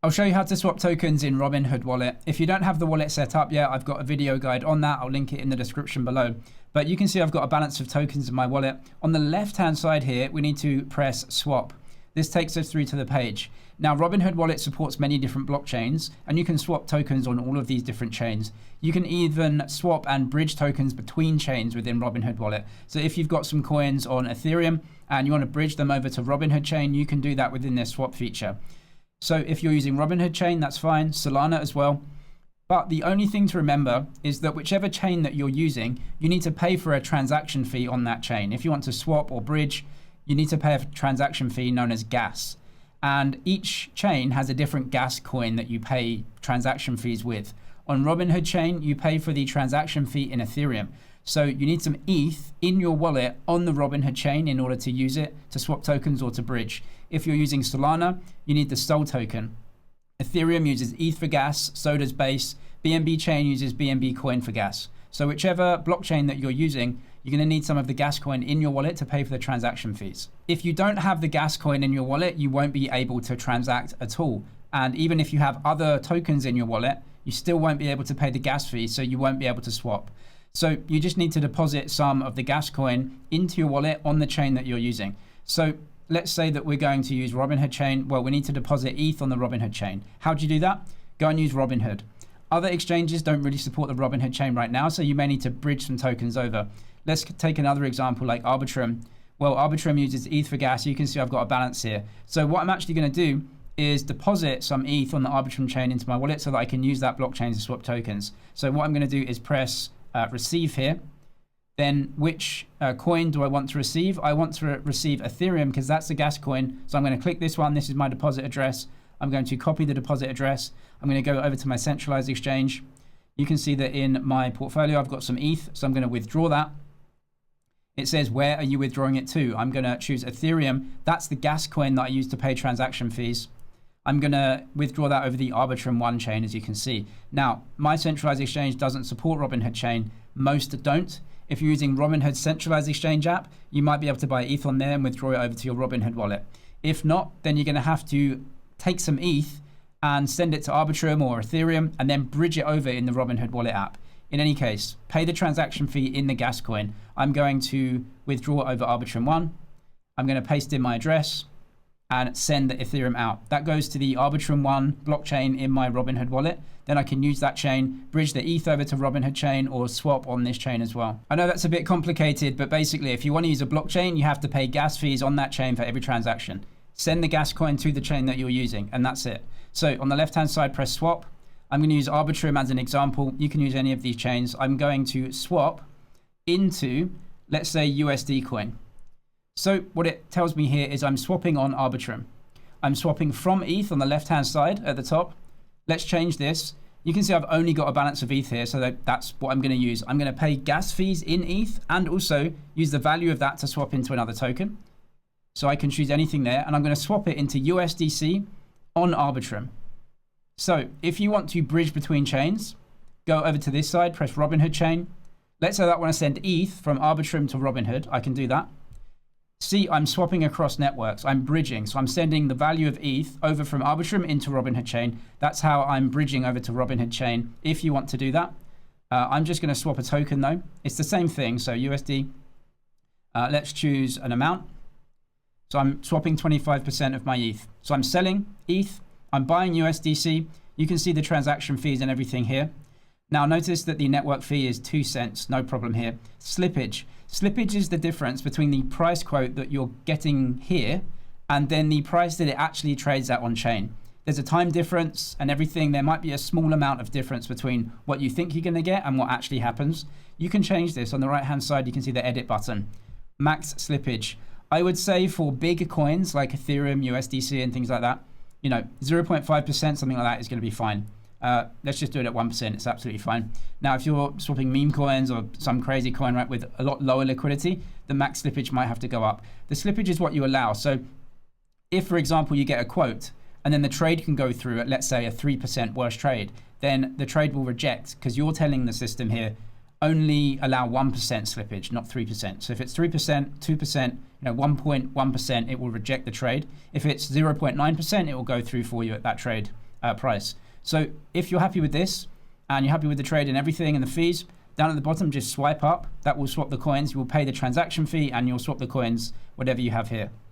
I'll show you how to swap tokens in Robinhood Wallet. If you don't have the wallet set up yet, I've got a video guide on that. I'll link it in the description below. But you can see I've got a balance of tokens in my wallet. On the left-hand side here, we need to press swap. This takes us through to the page. Now, Robinhood Wallet supports many different blockchains, and you can swap tokens on all of these different chains. You can even swap and bridge tokens between chains within Robinhood Wallet. So if you've got some coins on Ethereum and you want to bridge them over to Robinhood chain, you can do that within this swap feature. So if you're using Robinhood chain, that's fine, Solana as well. But the only thing to remember is that whichever chain that you're using, you need to pay for a transaction fee on that chain. If you want to swap or bridge, you need to pay a transaction fee known as gas. And each chain has a different gas coin that you pay transaction fees with. On Robinhood chain, you pay for the transaction fee in Ethereum. So you need some ETH in your wallet on the Robinhood chain in order to use it to swap tokens or to bridge. If you're using Solana, you need the Sol token. Ethereum uses ETH for gas, so does Base. BNB chain uses BNB coin for gas. So whichever blockchain that you're using, you're going to need some of the gas coin in your wallet to pay for the transaction fees. If you don't have the gas coin in your wallet, you won't be able to transact at all. And even if you have other tokens in your wallet, you still won't be able to pay the gas fee, so you won't be able to swap. So you just need to deposit some of the gas coin into your wallet on the chain that you're using. So let's say that we're going to use Robinhood chain. Well, we need to deposit ETH on the Robinhood chain. How do you do that? Go and use Robinhood. Other exchanges don't really support the Robinhood chain right now, so you may need to bridge some tokens over. Let's take another example like Arbitrum. Well, Arbitrum uses ETH for gas. You can see I've got a balance here. So what I'm actually going to do is deposit some ETH on the Arbitrum chain into my wallet so that I can use that blockchain to swap tokens. So what I'm going to do is press receive here. Then which coin do I want to receive? I want to receive Ethereum because that's the gas coin. So I'm going to click this one. This is my deposit address. I'm going to copy the deposit address. I'm going to go over to my centralized exchange. You can see that in my portfolio, I've got some ETH. So I'm going to withdraw that. It says, where are you withdrawing it to? I'm going to choose Ethereum. That's the gas coin that I use to pay transaction fees. I'm going to withdraw that over the Arbitrum 1 chain, as you can see. Now, my centralized exchange doesn't support Robinhood chain. Most don't. If you're using Robinhood's centralized exchange app, you might be able to buy ETH on there and withdraw it over to your Robinhood wallet. If not, then you're going to have to take some ETH and send it to Arbitrum or Ethereum and then bridge it over in the Robinhood wallet app. In any case, pay the transaction fee in the gas coin. I'm going to withdraw over Arbitrum 1. I'm going to paste in my address and send the Ethereum out. That goes to the Arbitrum 1 blockchain in my Robinhood wallet. Then I can use that chain, bridge the ETH over to Robinhood chain or swap on this chain as well. I know that's a bit complicated, but basically if you want to use a blockchain, you have to pay gas fees on that chain for every transaction. Send the gas coin to the chain that you're using, and that's it. So on the left-hand side, press swap. I'm going to use Arbitrum as an example. You can use any of these chains. I'm going to swap into, let's say, USD coin. So what it tells me here is I'm swapping on Arbitrum. I'm swapping from ETH on the left-hand side at the top. Let's change this. You can see I've only got a balance of ETH here, so that's what I'm going to use. I'm going to pay gas fees in ETH and also use the value of that to swap into another token. So I can choose anything there, and I'm going to swap it into USDC on Arbitrum. So if you want to bridge between chains, go over to this side, press Robinhood chain. Let's say that I want to send ETH from Arbitrum to Robinhood. I can do that. See, I'm swapping across networks. I'm bridging. So I'm sending the value of ETH over from Arbitrum into Robinhood chain. That's how I'm bridging over to Robinhood chain if you want to do that. I'm just going to swap a token though. It's the same thing. So USD. Let's choose an amount. So I'm swapping 25% of my ETH. So I'm selling ETH. I'm buying USDC. You can see the transaction fees and everything here. Now notice that the network fee is 2 cents. No problem here. Slippage. Slippage is the difference between the price quote that you're getting here and then the price that it actually trades at on chain. There's a time difference and everything. There might be a small amount of difference between what you think you're going to get and what actually happens. You can change this. On the right hand side, you can see the edit button. Max slippage. I would say for bigger coins like Ethereum, USDC and things like that, 0.5%, something like that is going to be fine. Let's just do it at 1%. It's absolutely fine. Now, if you're swapping meme coins or some crazy coin, right, with a lot lower liquidity, the max slippage might have to go up. The slippage is what you allow. So if, for example, you get a quote and then the trade can go through at, let's say, a 3% worst trade, then the trade will reject because you're telling the system here, only allow 1% slippage, not 3%. So if it's 3%, 2%, 1.1%, it will reject the trade. If it's 0.9%, it will go through for you at that trade. price. So if you're happy with this and you're happy with the trade and everything and the fees, down at the bottom, just swipe up. That will swap the coins. You will pay the transaction fee and you'll swap the coins, whatever you have here.